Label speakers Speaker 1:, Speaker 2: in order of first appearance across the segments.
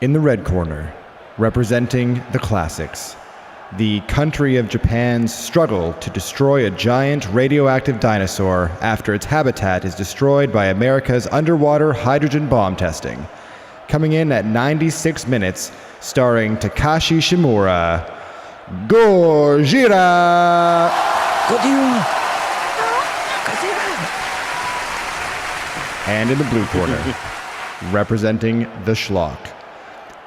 Speaker 1: In the red corner, representing the classics, the country of Japan's struggle to destroy a giant radioactive dinosaur after its habitat is destroyed by America's underwater hydrogen bomb testing. Coming in at 96 minutes, starring Takashi Shimura, Gojira!
Speaker 2: Godzilla!
Speaker 1: And in the blue corner, representing the schlock,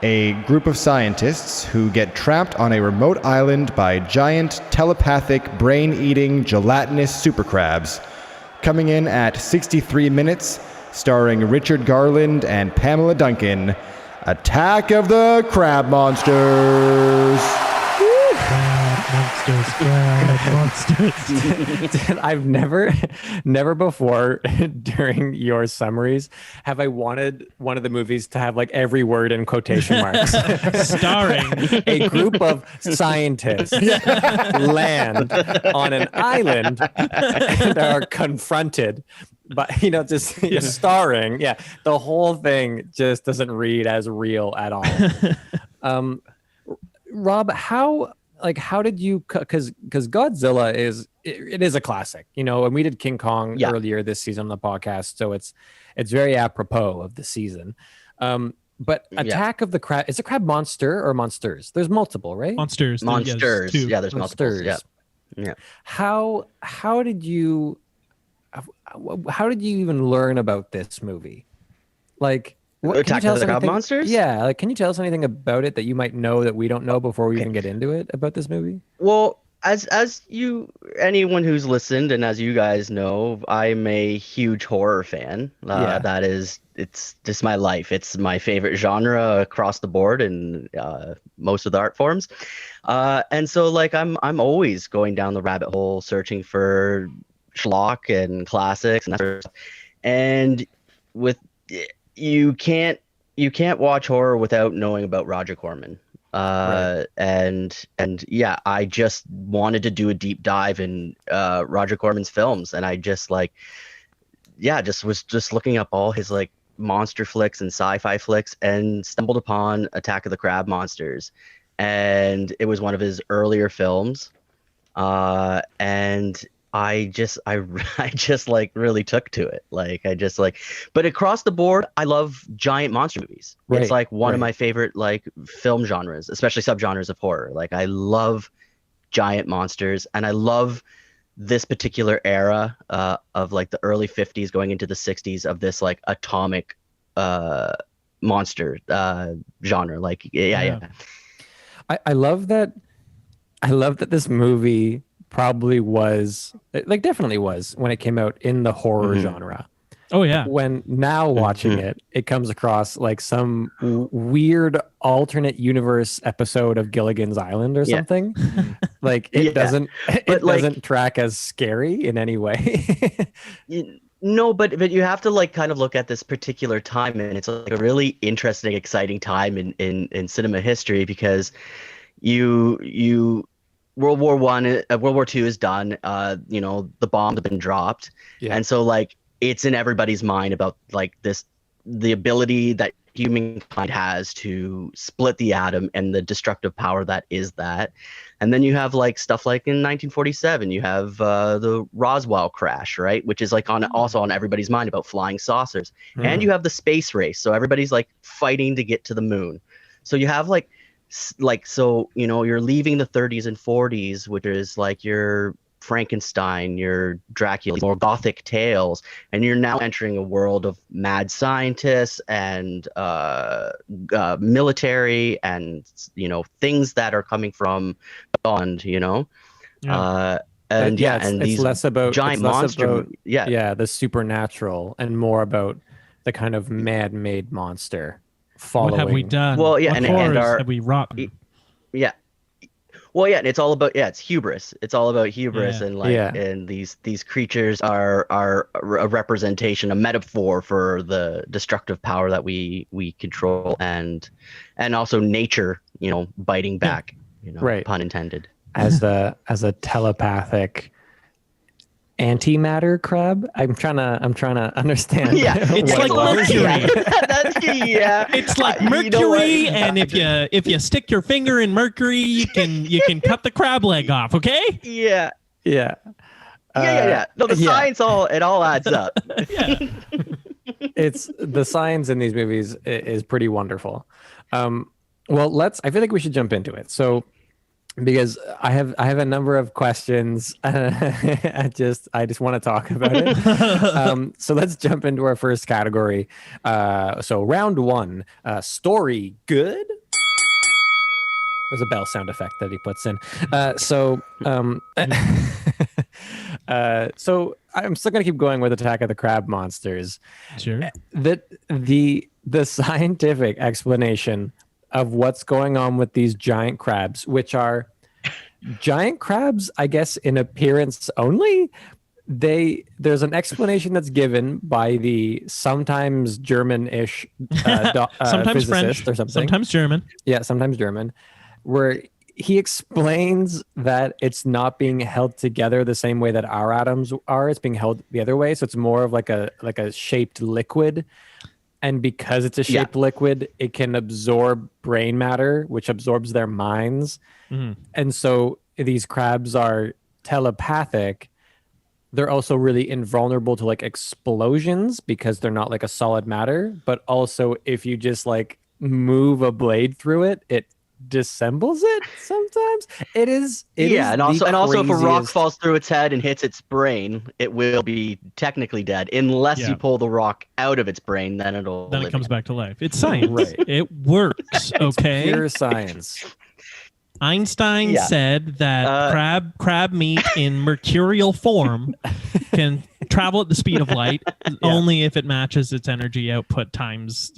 Speaker 1: a group of scientists who get trapped on a remote island by giant telepathic brain-eating gelatinous supercrabs. Coming in at 63 minutes, starring Richard Garland and Pamela Duncan, Attack of the Crab Monsters.
Speaker 3: Crab monsters.
Speaker 2: I've never before during your summaries have I wanted one of the movies to have like every word in quotation marks.
Speaker 3: Starring
Speaker 2: a group of scientists land on an island and are confronted. But just starring, the whole thing just doesn't read as real at all. Rob, how did you? Because Godzilla is a classic, and we did King Kong earlier this season on the podcast, so it's very apropos of the season. But Attack of the Crab, is a crab monster or monsters? There's multiple, right?
Speaker 3: Monsters.
Speaker 4: Monsters.
Speaker 3: Yes,
Speaker 4: Yeah, there's multiple. Yeah.
Speaker 2: How did you even learn about this movie? Like,
Speaker 4: Attack of the Crab Monsters?
Speaker 2: Yeah, like, can you tell us anything about it that you might know that we don't know before we even get into it about this movie?
Speaker 4: Well, as anyone who's listened and as you guys know, I'm a huge horror fan. It's just my life. It's my favorite genre across the board in most of the art forms. And so like I'm always going down the rabbit hole searching for schlock and classics and that sort of stuff. And with you can't watch horror without knowing about Roger Corman. Right. And I just wanted to do a deep dive in Roger Corman's films, and I just was looking up all his like monster flicks and sci-fi flicks and stumbled upon Attack of the Crab Monsters, and it was one of his earlier films, and I just like really took to it. But across the board, I love giant monster movies. Right, it's like one of my favorite like film genres, especially subgenres of horror. Like I love giant monsters, and I love this particular era of like the early 50s going into the 60s of this like atomic monster genre. Like yeah.
Speaker 2: I love that this movie probably was like definitely was when it came out in the horror genre.
Speaker 3: Oh yeah.
Speaker 2: When now watching it comes across like some weird alternate universe episode of Gilligan's Island or something. Like it doesn't track as scary in any way.
Speaker 4: No, but you have to like kind of look at this particular time, and it's like a really interesting, exciting time in cinema history, because World War II is done. The bombs have been dropped, and so like it's in everybody's mind about like the ability that humankind has to split the atom and the destructive power that is that. And then you have like stuff like in 1947, you have the Roswell crash, right, which is like also on everybody's mind about flying saucers, and you have the space race, so everybody's like fighting to get to the moon. So you have you're leaving the 30s and 40s, which is like your Frankenstein, your Dracula, more gothic tales, and you're now entering a world of mad scientists and military and things that are coming from beyond,
Speaker 2: it's less about
Speaker 4: giant monster,
Speaker 2: the supernatural, and more about the kind of man-made monster. Following.
Speaker 3: What have we done?
Speaker 4: Well, yeah,
Speaker 3: what
Speaker 4: and
Speaker 3: have we wrought?
Speaker 4: Yeah. Well, yeah, and it's all about it's hubris. It's all about hubris, and and these creatures are a representation, a metaphor for the destructive power that we control, and also nature, biting back,
Speaker 2: right,
Speaker 4: pun intended.
Speaker 2: As a telepathic antimatter crab? I'm trying to understand.
Speaker 4: Yeah,
Speaker 3: It's
Speaker 2: what
Speaker 3: like
Speaker 2: it was.
Speaker 3: mercury.
Speaker 4: Yeah.
Speaker 3: It's like
Speaker 4: You know what?
Speaker 3: mercury, and if you stick your finger in mercury, you can cut the crab leg off. Okay.
Speaker 4: Yeah.
Speaker 2: Yeah.
Speaker 4: No, the science it all adds up.
Speaker 3: Yeah.
Speaker 2: It's the science in these movies is pretty wonderful. Well, I feel like we should jump into it. So, because I have a number of questions. I just want to talk about it. So let's jump into our first category. So round one, story good. There's a bell sound effect that he puts in. So I'm still gonna keep going with Attack of the Crab Monsters.
Speaker 3: Sure.
Speaker 2: That the scientific explanation of what's going on with these giant crabs, which are giant crabs, I guess, in appearance only. There's an explanation that's given by the sometimes German-ish
Speaker 3: Sometimes
Speaker 2: physicist
Speaker 3: French
Speaker 2: or something.
Speaker 3: Sometimes German.
Speaker 2: Yeah, sometimes German, where he explains that it's not being held together the same way that our atoms are. It's being held the other way. So it's more of like a shaped liquid. And because it's a shaped liquid, it can absorb brain matter, which absorbs their minds.
Speaker 3: Mm-hmm.
Speaker 2: And so these crabs are telepathic. They're also really invulnerable to like explosions because they're not like a solid matter. But also, if you just like move a blade through it, it dissembles it sometimes. It is
Speaker 4: and also if a rock
Speaker 2: craziest-
Speaker 4: falls through its head and hits its brain, it will be technically dead unless you pull the rock out of its brain. Then it
Speaker 3: comes
Speaker 4: again.
Speaker 3: back to life. It's science.
Speaker 2: Right.
Speaker 3: It works. Okay.
Speaker 2: pure science.
Speaker 3: Einstein said that crab meat in mercurial form can travel at the speed of light only if it matches its energy output times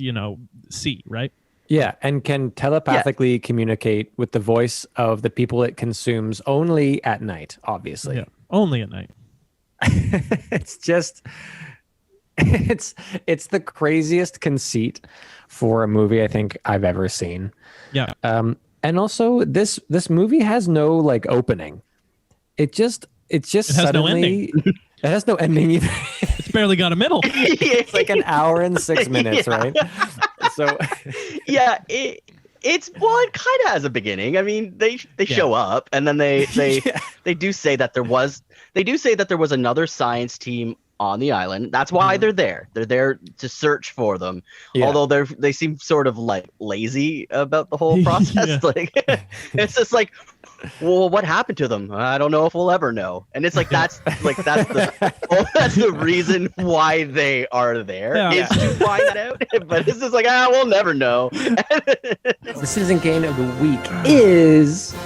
Speaker 3: c, right?
Speaker 2: Yeah, and can telepathically communicate with the voice of the people it consumes only at night, obviously.
Speaker 3: Yeah, only at night.
Speaker 2: It's just it's the craziest conceit for a movie I think I've ever seen.
Speaker 3: Yeah.
Speaker 2: And also this movie has no like opening. It just suddenly it has no ending either.
Speaker 3: It's barely got a middle.
Speaker 2: It's like an hour and 6 minutes, right? So
Speaker 4: it kind of has a beginning. I mean, they show up and then they do say that there was another science team on the island. That's why they're there. They're there to search for them. Yeah. Although they seem sort of like lazy about the whole process. Like it's just like, well, what happened to them? I don't know if we'll ever know. And it's like that's the reason why they are there is to find it out. But it's just like, we'll never know.
Speaker 2: The Citizen Kane of the week is